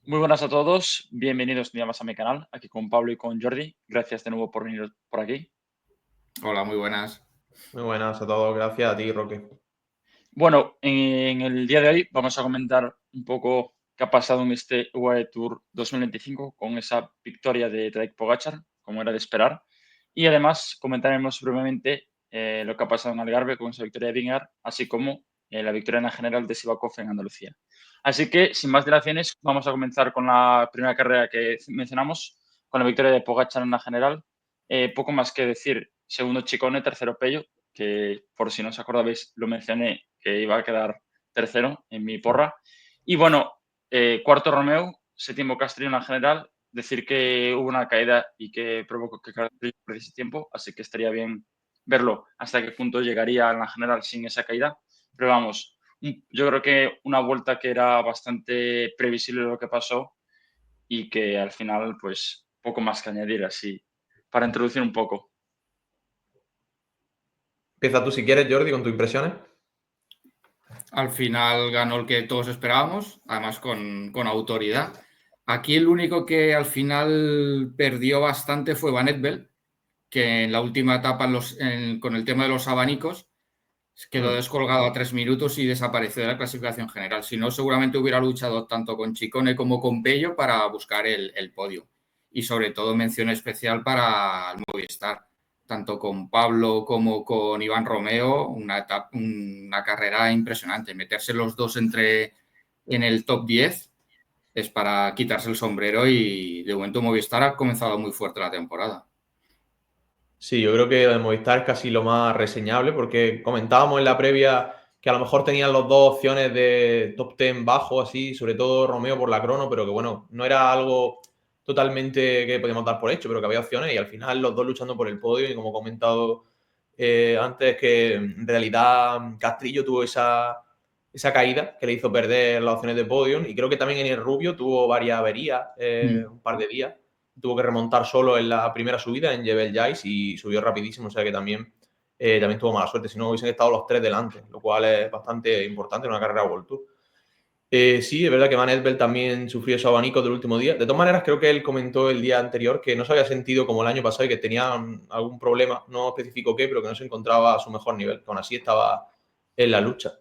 Muy buenas a todos, bienvenidos un día más a mi canal, aquí con Pablo y con Jordi. Gracias de nuevo por venir por aquí. Hola, muy buenas. Muy buenas a todos, gracias a ti, Roque. Bueno, en el día de hoy vamos a comentar un poco qué ha pasado en este UAE Tour 2025 con esa victoria de Tadej Pogačar, como era de esperar. Y además comentaremos brevemente lo que ha pasado en Algarve con esa victoria de Vingegaard, así como la victoria en la general de Sivakov en Andalucía. Así que, sin más dilaciones, vamos a comenzar con la primera carrera que mencionamos, con la victoria de Pogačar en la general. Poco más que decir, segundo Chicone, tercero Pello, que por si no os acordabais lo mencioné que iba a quedar tercero en mi porra. Y bueno, cuarto Romeo, séptimo Castellón en general. Decir que hubo una caída y que provocó que Castellón perdiese tiempo, así que estaría bien verlo hasta qué punto llegaría en la general sin esa caída. Pero vamos, yo creo que una vuelta que era bastante previsible lo que pasó y que al final, pues, poco más que añadir así, para introducir un poco. Empieza tú si quieres, Jordi, con tus impresiones. Al final ganó el que todos esperábamos, además con autoridad. Aquí el único que al final perdió bastante fue Van Etbel, que en la última etapa con el tema de los abanicos quedó descolgado a 3 minutos y desapareció de la clasificación general. Si no, seguramente hubiera luchado tanto con Chicone como con Pello para buscar el podio. Y sobre todo mención especial para el Movistar, tanto con Pablo como con Iván Romeo, una carrera impresionante. Meterse los dos en el top 10 es para quitarse el sombrero y de momento Movistar ha comenzado muy fuerte la temporada. Sí, yo creo que lo de Movistar es casi lo más reseñable porque comentábamos en la previa que a lo mejor tenían las dos opciones de top 10 bajo, así, sobre todo Romeo por la crono, pero que bueno, no era algo totalmente que podíamos dar por hecho, pero que había opciones y al final los dos luchando por el podio y como he comentado antes que en realidad Castrillo tuvo esa caída que le hizo perder las opciones de podium y creo que también en el Rubio tuvo varias averías un par de días. Tuvo que remontar solo en la primera subida en Jebel Jais y subió rapidísimo, o sea que también tuvo mala suerte, si no hubiesen estado los tres delante, lo cual es bastante importante en una carrera World Tour. Sí, es verdad que Van Edveld también sufrió ese abanico del último día. De todas maneras, creo que él comentó el día anterior que no se había sentido como el año pasado y que tenía algún problema, no especificó qué, pero que no se encontraba a su mejor nivel, que aún así estaba en la lucha.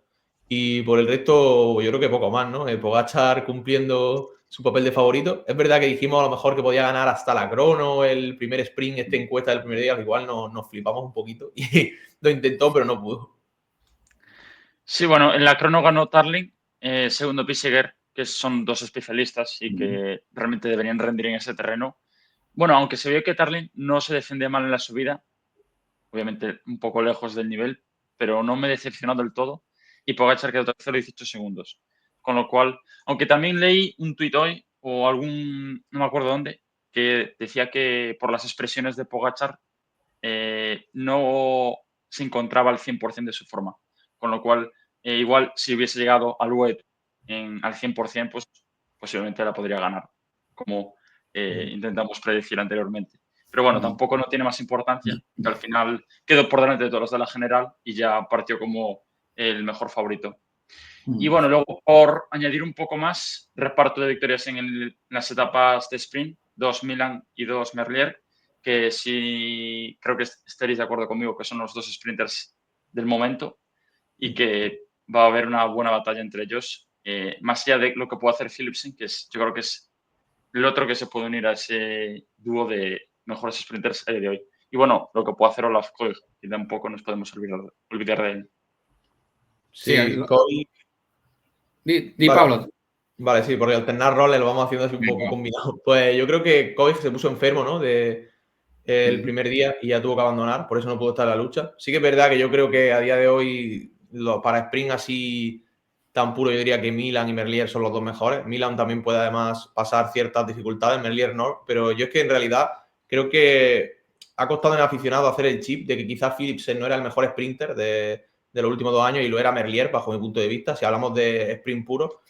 Y por el resto, yo creo que poco más, ¿no? Pogačar cumpliendo su papel de favorito. Es verdad que dijimos a lo mejor que podía ganar hasta la crono, el primer sprint, esta encuesta del primer día, que igual nos flipamos un poquito y lo intentó, pero no pudo. Sí, bueno, en la crono ganó Tarling, segundo Piseguer, que son dos especialistas y que realmente deberían rendir en ese terreno. Bueno, aunque se vio que Tarling no se defendía mal en la subida, obviamente un poco lejos del nivel, pero no me decepcionó del todo. Y Pogačar quedó tercero 18 segundos. Con lo cual, aunque también leí un tuit hoy o no me acuerdo dónde, que decía que por las expresiones de Pogačar no se encontraba al 100% de su forma. Con lo cual, igual si hubiese llegado al web al 100%, pues posiblemente la podría ganar, como intentamos predecir anteriormente. Pero bueno, tampoco no tiene más importancia, que al final quedó por delante de todos los de la general y ya partió como el mejor favorito. Y bueno, luego por añadir un poco más, reparto de victorias en las etapas de sprint, 2 Milan y 2 Merlier, que sí creo que estaréis de acuerdo conmigo que son los dos sprinters del momento y que va a haber una buena batalla entre ellos, más allá de lo que puede hacer Philipsen, yo creo que es el otro que se puede unir a ese dúo de mejores sprinters a día de hoy. Y bueno, lo que puede hacer Olaf Koig, y tampoco nos podemos olvidar de él. Sí, Sí, Koy. di Vale, Pablo. vale, sí, porque alternar roles lo vamos haciendo así un poco Venga. combinado. Pues yo creo que Koy se puso enfermo, ¿no? El primer día y ya tuvo que abandonar, por eso no pudo estar en la lucha. Sí que es verdad que yo creo que a día de hoy, para sprint así tan puro, yo diría que Milan y Merlier son los dos mejores. Milan también puede además pasar ciertas dificultades, Merlier no, pero yo es que en realidad creo que ha costado en el aficionado hacer el chip de que quizás Philipsen no era el mejor sprinter de los últimos 2 años y lo era Merlier, bajo mi punto de vista, si hablamos de sprint puro,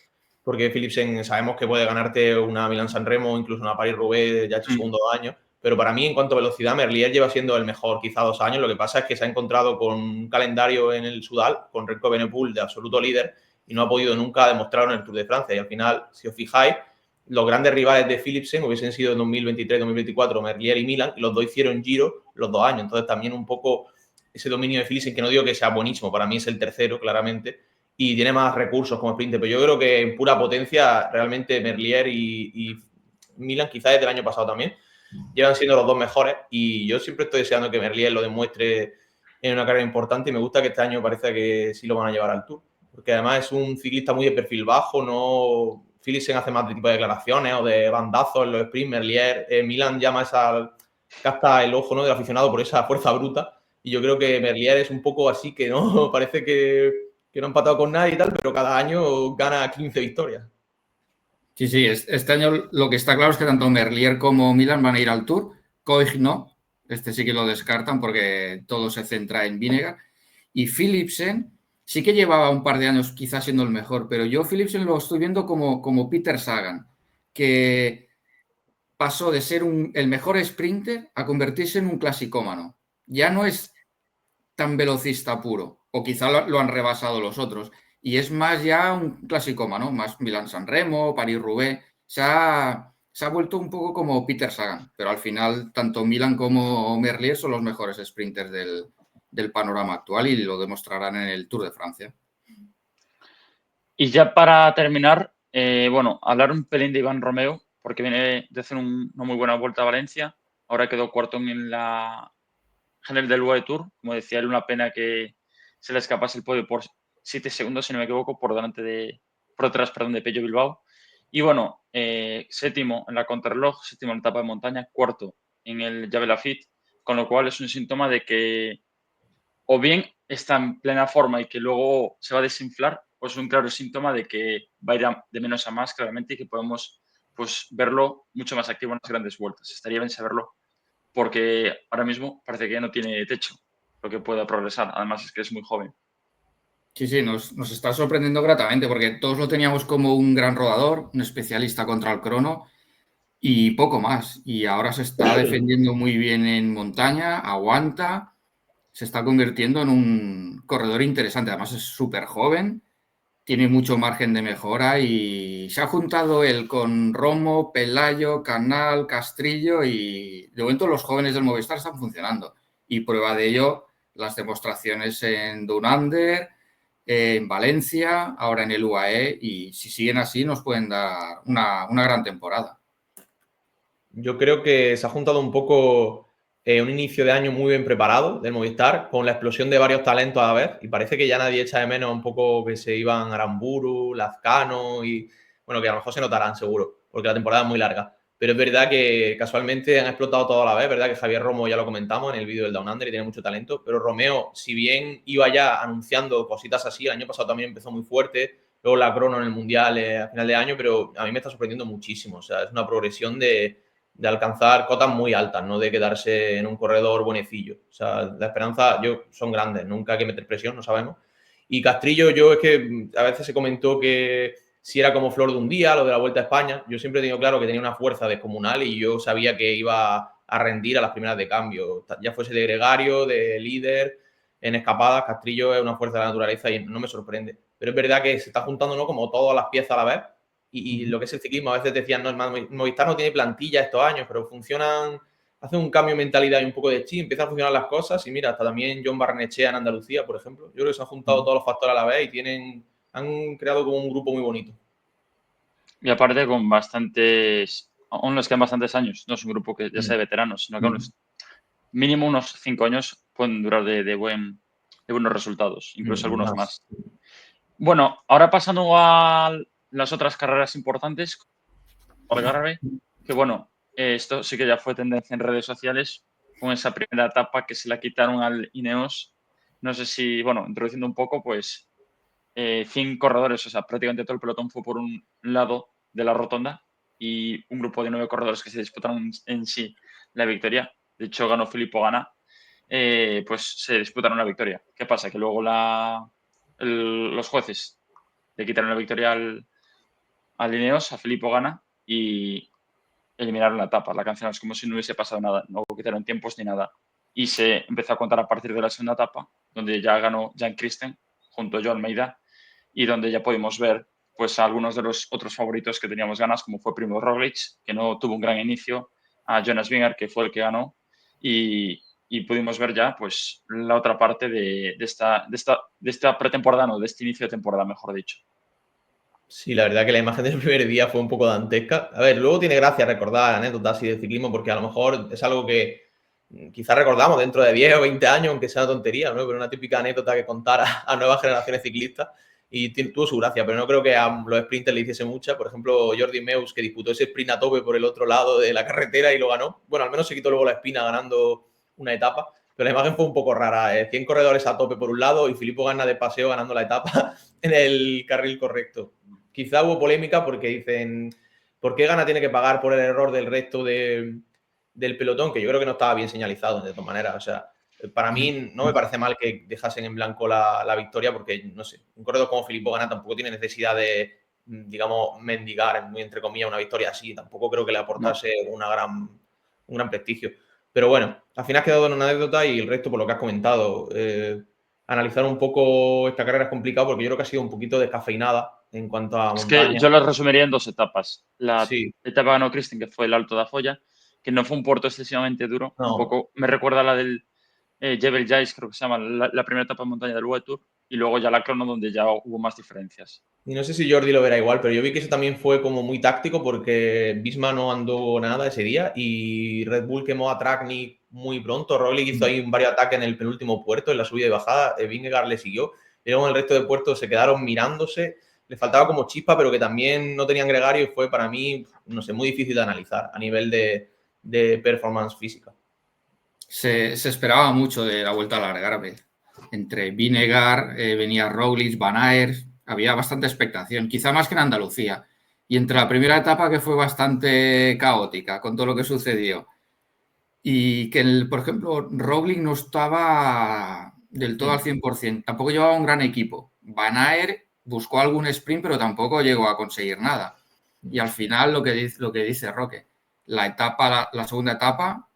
porque Philipsen sabemos que puede ganarte una Milan-San Remo o incluso una París-Roubaix, ya ha hecho segundo año, pero para mí en cuanto a velocidad Merlier lleva siendo el mejor quizá 2 años, lo que pasa es que se ha encontrado con un calendario en el Sudal, con Remco Evenepoel de absoluto líder y no ha podido nunca demostrarlo en el Tour de Francia y al final, si os fijáis, los grandes rivales de Philipsen hubiesen sido en 2023-2024 Merlier y Milan, y los dos hicieron Giro los 2 años. Entonces también un poco ese dominio de Philipsen, que no digo que sea buenísimo, para mí es el tercero claramente, y tiene más recursos como sprinter, pero yo creo que en pura potencia realmente Merlier y Milan, quizás desde el año pasado también, llevan siendo los dos mejores, y yo siempre estoy deseando que Merlier lo demuestre en una carrera importante, y me gusta que este año parece que sí lo van a llevar al Tour, porque además es un ciclista muy de perfil bajo, no... Philipsen hace más de tipo de declaraciones o de bandazos en los sprints, Merlier, Milan llama esa... capta el ojo, ¿no?, del aficionado por esa fuerza bruta, y yo creo que Merlier es un poco así, que no parece que no ha empatado con nadie y tal, pero cada año gana 15 victorias. Sí, este año lo que está claro es que tanto Merlier como Milan van a ir al Tour. Koig no, este sí que lo descartan porque todo se centra en Vinegar. Y Philipsen sí que llevaba un par de años quizás siendo el mejor, pero yo Philipsen lo estoy viendo como Peter Sagan, que pasó de ser el mejor sprinter a convertirse en un clasicómano. Ya no es tan velocista puro, o quizá lo han rebasado los otros, y es más ya un clasicómano, más Milán-San Remo, París-Roubaix, se ha vuelto un poco como Peter Sagan, pero al final tanto Milan como Merlier son los mejores sprinters del panorama actual y lo demostrarán en el Tour de Francia. Y ya para terminar, bueno, hablar un pelín de Iván Romeo, porque viene de hacer una muy buena vuelta a Valencia, ahora quedó cuarto en la general del World Tour, como decía él, una pena que se le escapase el podio por 7 segundos, si no me equivoco, por detrás de Pello Bilbao. Y bueno, séptimo en la contrarreloj, séptimo en la etapa de montaña, cuarto en el Jabal Lafite, con lo cual es un síntoma de que o bien está en plena forma y que luego se va a desinflar, o es un claro síntoma de que va a ir de menos a más claramente y que podemos pues, verlo mucho más activo en las grandes vueltas. Estaría bien saberlo porque ahora mismo parece que ya no tiene techo lo que pueda progresar. Además es que es muy joven. Sí, nos está sorprendiendo gratamente porque todos lo teníamos como un gran rodador, un especialista contra el crono y poco más. Y ahora se está defendiendo muy bien en montaña, aguanta, se está convirtiendo en un corredor interesante. Además es súper joven, tiene mucho margen de mejora y se ha juntado él con Romo, Pelayo, Canal, Castrillo y de momento los jóvenes del Movistar están funcionando. Y prueba de ello las demostraciones en Down Under, en Valencia, ahora en el UAE, y si siguen así nos pueden dar una gran temporada. Yo creo que se ha juntado un poco un inicio de año muy bien preparado del Movistar, con la explosión de varios talentos a la vez, y parece que ya nadie echa de menos un poco que se iban Aramburu, Lazcano, y bueno, que a lo mejor se notarán seguro, porque la temporada es muy larga. Pero es verdad que casualmente han explotado todo a la vez, verdad que Javier Romo ya lo comentamos en el vídeo del Down Under y tiene mucho talento, pero Romeo, si bien iba ya anunciando cositas así, el año pasado también empezó muy fuerte, luego la crono en el Mundial a final de año, pero a mí me está sorprendiendo muchísimo, o sea, es una progresión de alcanzar cotas muy altas, no de quedarse en un corredor buenecillo. O sea, la esperanza son grandes, nunca hay que meter presión, no sabemos. Y Castrillo, yo es que a veces se comentó que si era como flor de un día, lo de la Vuelta a España, yo siempre he tenido claro que tenía una fuerza descomunal y yo sabía que iba a rendir a las primeras de cambio, ya fuese de gregario, de líder, en escapadas, Castrillo es una fuerza de la naturaleza y no me sorprende. Pero es verdad que se está juntando, ¿no?, como todas las piezas a la vez. Y lo que es el ciclismo, a veces decían, no, el Movistar no tiene plantilla estos años, pero funcionan, hacen un cambio de mentalidad y un poco de chip, empiezan a funcionar las cosas y mira, hasta también John Barnechea en Andalucía, por ejemplo. Yo creo que se han juntado todos los factores a la vez y han creado como un grupo muy bonito. Y aparte con aún les quedan bastantes años, no es un grupo que ya sea de veteranos, sino que mínimo unos 5 años pueden durar de buenos resultados, incluso algunos más. Bueno, ahora pasando a las otras carreras importantes, Algarve, que bueno, esto sí que ya fue tendencia en redes sociales con esa primera etapa que se la quitaron al Ineos. No sé si, bueno, introduciendo un poco, pues 100 corredores, o sea, prácticamente todo el pelotón fue por un lado de la rotonda y un grupo de 9 corredores que se disputaron en sí la victoria. De hecho, ganó Filippo Ganna, pues se disputaron la victoria. ¿Qué pasa? Que luego los jueces le quitaron la victoria al Ineos, a Filippo Ganna, y eliminaron la etapa. La cancelaron, es como si no hubiese pasado nada, no quitaron tiempos ni nada. Y se empezó a contar a partir de la segunda etapa, donde ya ganó Jan Christen junto a Joan Almeida y donde ya pudimos ver pues a algunos de los otros favoritos que teníamos ganas, como fue Primo Roglic, que no tuvo un gran inicio, a Jonas Vingegaard, que fue el que ganó, y pudimos ver ya pues la otra parte de esta pretemporada, no, de este inicio de temporada, mejor dicho. Sí, la verdad que la imagen del primer día fue un poco dantesca. A ver, luego tiene gracia recordar anécdotas así de ciclismo porque a lo mejor es algo que quizás recordamos dentro de 10 o 20 años, aunque sea una tontería, ¿no? Pero una típica anécdota que contar a nuevas generaciones ciclistas y tuvo su gracia, pero no creo que a los sprinters le hiciese mucha. Por ejemplo, Jordi Meus, que disputó ese sprint a tope por el otro lado de la carretera y lo ganó. Bueno, al menos se quitó luego la espina ganando una etapa, pero la imagen fue un poco rara. 100 corredores a tope por un lado y Filippo Ganna de paseo ganando la etapa en el carril correcto. Quizá hubo polémica porque dicen, ¿por qué Ganna tiene que pagar por el error del resto del pelotón? Que yo creo que no estaba bien señalizado de todas maneras. O sea, para mí no me parece mal que dejasen en blanco la victoria porque, no sé, un corredor como Filippo Ganna tampoco tiene necesidad de, digamos, mendigar, muy entre comillas, una victoria así. Tampoco creo que le aportase un gran prestigio. Pero bueno, al final ha quedado en una anécdota y el resto, por lo que has comentado, analizar un poco esta carrera es complicado porque yo creo que ha sido un poquito descafeinada en cuanto a montaña. Es que yo lo resumiría en 2 etapas. La Sí. etapa ganó Christen, que fue el Alto da Folla, que no fue un puerto excesivamente duro. No. Un poco me recuerda a la del Jebel Jais, creo que se llama, la primera etapa de montaña del World Tour, y luego ya la crono donde ya hubo más diferencias. Y no sé si Jordi lo verá igual, pero yo vi que eso también fue como muy táctico porque Visma no andó nada ese día y Red Bull quemó a Traknik muy pronto. Roglic hizo ahí varios ataques en el penúltimo puerto, en la subida y bajada. Vingegaard le siguió. Y luego en el resto de puertos se quedaron mirándose. Le faltaba como chispa, pero que también no tenían gregario y fue para mí, no sé, muy difícil de analizar a nivel de performance física. Se esperaba mucho de la Vuelta al Algarve. Entre Vingegaard, venía Roglic, Van Aert, había bastante expectación, quizá más que en Andalucía. Y entre la primera etapa, que fue bastante caótica con todo lo que sucedió, y que, por ejemplo, Roglic no estaba del todo al 100%, tampoco llevaba un gran equipo. Van Aert buscó algún sprint, pero tampoco llegó a conseguir nada. Y al final, lo que dice Roque, la segunda etapa,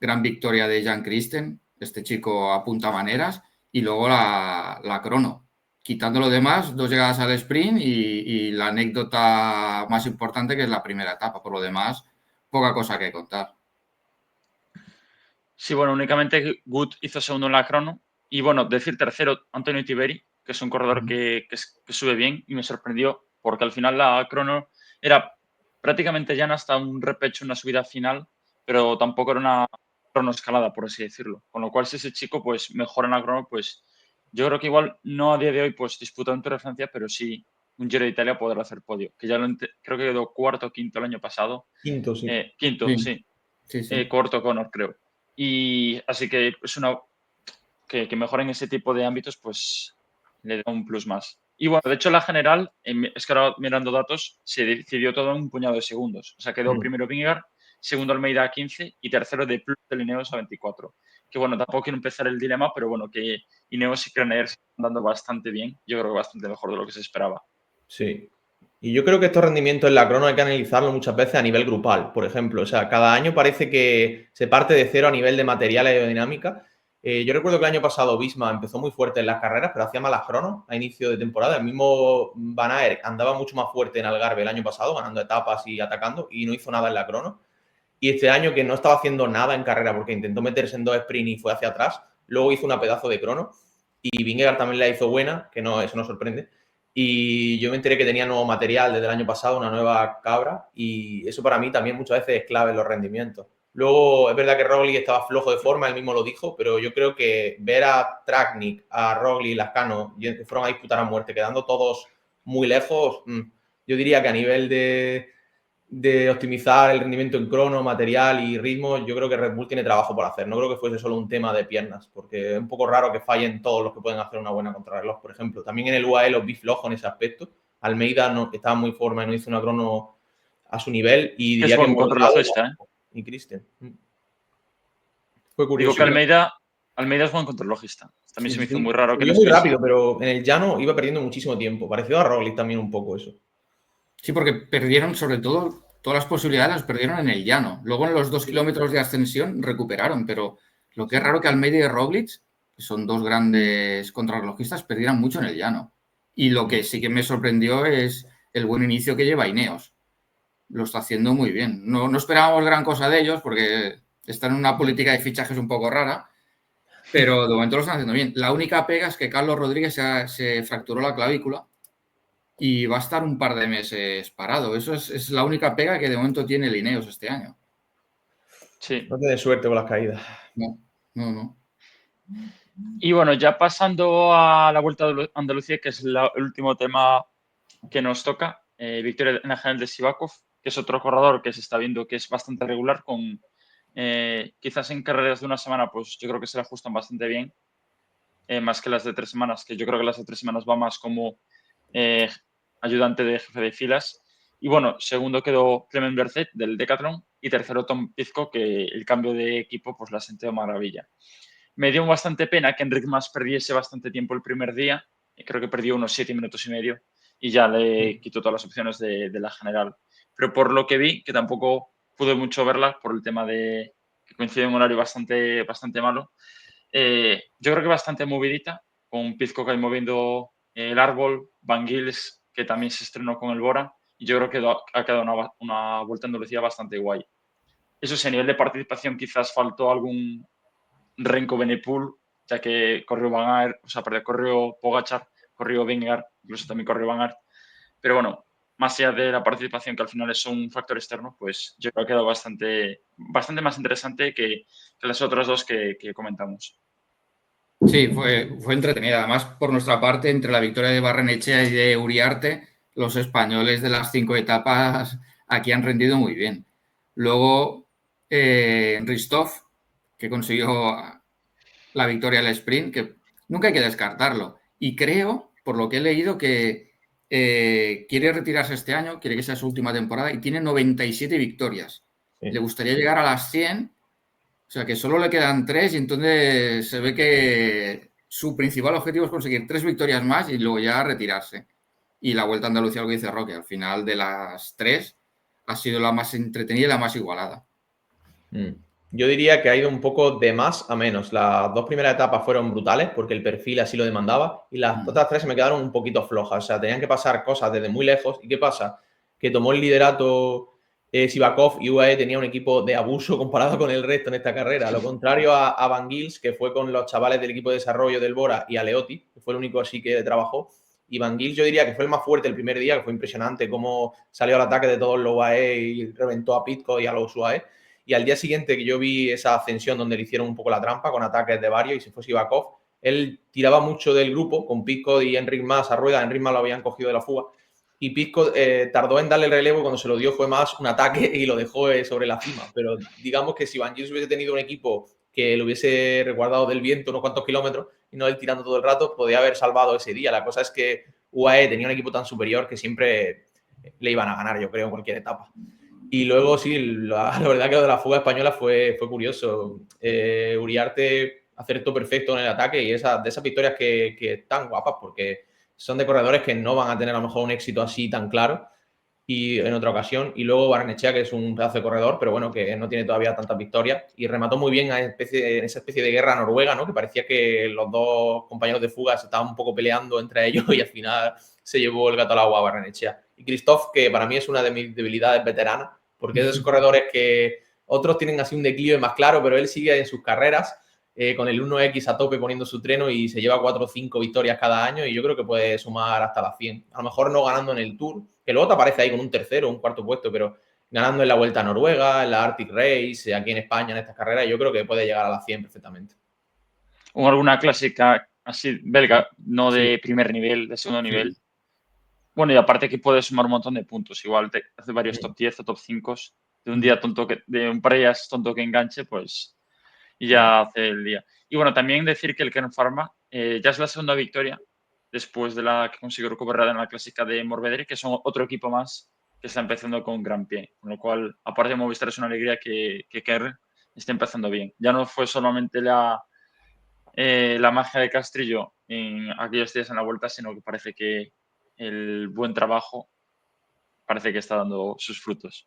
gran victoria de Jan Christen, este chico apunta maneras, y luego la crono. Quitando lo demás, 2 llegadas al sprint y la anécdota más importante, que es la primera etapa. Por lo demás, poca cosa que contar. Sí, bueno, únicamente Gut hizo segundo en la crono. Y bueno, decir tercero, Antonio Tiberi, que es un corredor que sube bien y me sorprendió porque al final la crono era prácticamente llana hasta un repecho, una subida final, pero tampoco era una crono escalada, por así decirlo. Con lo cual, si ese chico pues mejora en la crono, pues yo creo que igual no a día de hoy pues disputa un Tour de Francia, pero sí un Giro de Italia podrá hacer podio. Que ya creo que quedó cuarto o quinto el año pasado. Quinto, sí. Quinto, sí. Sí. Corto Connor, creo. Y así que es una que mejoren ese tipo de ámbitos, pues le da un plus más. Y bueno, de hecho, la general, es que ahora mirando datos, se decidió todo en un puñado de segundos. O sea, quedó primero Vingegaard, segundo Almeida a 15 y tercero de Plus de Ineos a 24. Que bueno, tampoco quiero empezar el dilema, pero bueno, que Ineos y Krener se están dando bastante bien. Yo creo que bastante mejor de lo que se esperaba. Sí. Y yo creo que estos rendimientos en la crono hay que analizarlo muchas veces a nivel grupal, por ejemplo. O sea, cada año parece que se parte de cero a nivel de material y aerodinámica. Yo recuerdo que el año pasado Visma empezó muy fuerte en las carreras, pero hacía malas cronos a inicio de temporada. El mismo Van Aert andaba mucho más fuerte en Algarve el año pasado, ganando etapas y atacando, y no hizo nada en la crono. Y este año, que no estaba haciendo nada en carrera porque intentó meterse en 2 sprints y fue hacia atrás, luego hizo una pedazo de crono. Y Vingegaard también la hizo buena, que no, eso no sorprende. Y yo me enteré que tenía nuevo material desde el año pasado, una nueva cabra, y eso para mí también muchas veces es clave en los rendimientos. Luego, es verdad que Roglic estaba flojo de forma, él mismo lo dijo, pero yo creo que ver a Traknik, a Roglic y Lascano, que fueron a disputar a muerte, quedando todos muy lejos, yo diría que a nivel de optimizar el rendimiento en crono, material y ritmo, yo creo que Red Bull tiene trabajo por hacer. No creo que fuese solo un tema de piernas, porque es un poco raro que fallen todos los que pueden hacer una buena contrarreloj, por ejemplo. También en el UAE los vi flojos en ese aspecto. Almeida no, estaba muy forma y no hizo una crono a su nivel. Y diría es buen contrarrelojista, ¿eh? Y Christen. Fue curioso. Digo que Almeida es buen contrarrelojista. También se me hizo muy raro que no muy rápido, pero en el llano iba perdiendo muchísimo tiempo. Parecido a Roglic también un poco eso. Sí, porque perdieron, sobre todo, todas las posibilidades las perdieron en el llano. Luego en los 2 kilómetros de ascensión recuperaron, pero lo que es raro que Almeida y Roglic, que son 2 grandes contrarrelojistas, perdieran mucho en el llano. Y lo que sí que me sorprendió es el buen inicio que lleva Ineos. Lo está haciendo muy bien. No esperábamos gran cosa de ellos porque están en una política de fichajes un poco rara, pero de momento lo están haciendo bien. La única pega es que Carlos Rodríguez se fracturó la clavícula y va a estar un par de meses parado. Eso es la única pega que de momento tiene el Ineos este año. Sí. No tiene suerte con las caídas. No. Y bueno, ya pasando a la Vuelta a Andalucía, que es el último tema que nos toca, victoria en la general de Sivakov, que es otro corredor que se está viendo que es bastante regular, con quizás en carreras de una semana, pues yo creo que se le ajustan bastante bien, más que las de 3 semanas, que yo creo que las de 3 semanas va más como ayudante de jefe de filas. Y bueno, segundo quedó Clement Bercet del Decathlon y tercero Tom Pizco, que el cambio de equipo pues la sentó maravilla. Me dio bastante pena que Enric Mas perdiese bastante tiempo el primer día. Creo que perdió unos 7 minutos y medio y ya le quitó todas las opciones de la general. Pero por lo que vi, que tampoco pude mucho verla por el tema de que coincide en un horario bastante malo, yo creo que bastante movidita, con Pizco que moviendo el árbol, Van Gils, que también se estrenó con el Bora, y yo creo que ha quedado una Vuelta a Andalucía bastante guay. Eso sí, a nivel de participación quizás faltó algún Renko Benepul, ya que corrió Van Aert, o sea, perdón, corrió Pogačar, corrió Vingegaard, incluso también corrió Van Aert. Pero bueno, más allá de la participación, que al final es un factor externo, pues yo creo que ha quedado bastante más interesante que las otras dos que comentamos. Sí, fue entretenida. Además, por nuestra parte, entre la victoria de Barrenechea y de Uriarte, los españoles de las 5 etapas aquí han rendido muy bien. Luego, Ristov, que consiguió la victoria al sprint, que nunca hay que descartarlo. Y creo, por lo que he leído, que quiere retirarse este año, quiere que sea su última temporada y tiene 97 victorias. Sí. Le gustaría llegar a las 100. O sea, que solo le quedan 3 y entonces se ve que su principal objetivo es conseguir 3 victorias más y luego ya retirarse. Y la Vuelta a Andalucía, lo que dice Roque, al final de las 3 ha sido la más entretenida y la más igualada. Yo diría que ha ido un poco de más a menos. Las 2 primeras etapas fueron brutales porque el perfil así lo demandaba y las otras 3 se me quedaron un poquito flojas. O sea, tenían que pasar cosas desde muy lejos. ¿Y qué pasa? Que tomó el liderato Sivakov y UAE tenía un equipo de abuso comparado con el resto en esta carrera. Lo contrario a Van Gils, que fue con los chavales del equipo de desarrollo del Bora, y a Leotti, que fue el único así que trabajó. Y Van Gils yo diría que fue el más fuerte el primer día, que fue impresionante cómo salió al ataque de todos los UAE y reventó a Pizco y a los UAE. Y al día siguiente que yo vi esa ascensión donde le hicieron un poco la trampa con ataques de varios y se fue Sivakov, él tiraba mucho del grupo con Pizco y Enric Mas a rueda. Enric Mas lo habían cogido de la fuga y Pizco tardó en darle el relevo y cuando se lo dio fue más un ataque y lo dejó sobre la cima. Pero digamos que si Van Gils hubiese tenido un equipo que lo hubiese resguardado del viento unos cuantos kilómetros y no él tirando todo el rato, podía haber salvado ese día. La cosa es que UAE tenía un equipo tan superior que siempre le iban a ganar, yo creo, en cualquier etapa. Y luego sí, la verdad que lo de la fuga española fue curioso. Uriarte acertó perfecto en el ataque y de esas victorias que están guapas porque son de corredores que no van a tener a lo mejor un éxito así tan claro y en otra ocasión. Y luego Barrenechea, que es un pedazo de corredor, pero bueno, que no tiene todavía tantas victorias y remató muy bien en esa especie de guerra noruega, ¿no? Que parecía que los dos compañeros de fuga se estaban un poco peleando entre ellos y al final se llevó el gato al agua a Barrenechea. Y Christoph, que para mí es una de mis debilidades veteranas, porque es de esos corredores que otros tienen así un declive más claro, pero él sigue en sus carreras con el 1X a tope poniendo su treno y se lleva 4 o 5 victorias cada año y yo creo que puede sumar hasta las 100. A lo mejor no ganando en el Tour, que luego te aparece ahí con un tercero o un cuarto puesto, pero ganando en la Vuelta a Noruega, en la Arctic Race, aquí en España, en estas carreras, yo creo que puede llegar a las 100 perfectamente. O alguna clásica así belga, no de Sí. primer nivel, de segundo nivel. Bueno, y aparte que puede sumar un montón de puntos. Igual te hace varios top 10 o top 5 de un día tonto, de un par de días tonto que enganche, pues y ya hace el día. Y bueno, también decir que el Kern Pharma ya es la segunda victoria después de la que consiguió recuperar en la clásica de Morvedre, que son otro equipo más que está empezando con gran pie. Con lo cual, aparte de Movistar, es una alegría que Kern esté empezando bien. Ya no fue solamente la magia de Castrillo en aquellos días en la vuelta, sino que parece que el buen trabajo parece que está dando sus frutos.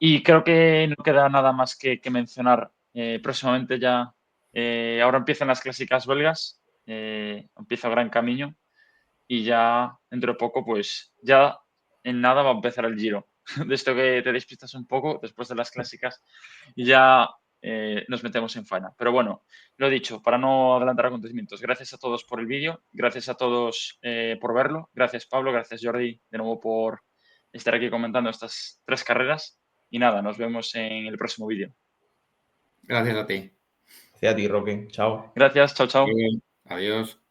Y creo que no queda nada más que mencionar. Próximamente ya, ahora empiezan las clásicas belgas, empieza gran camino y ya dentro de poco, pues ya en nada va a empezar el Giro. De esto que te despistas un poco después de las clásicas y ya nos metemos en faena. Pero bueno, lo dicho, para no adelantar acontecimientos, gracias a todos por el vídeo, gracias a todos por verlo, gracias Pablo, gracias Jordi de nuevo por estar aquí comentando estas 3 carreras y nada, nos vemos en el próximo vídeo. Gracias a ti. Gracias a ti, Roque. Chao. Gracias, chao, chao. Adiós.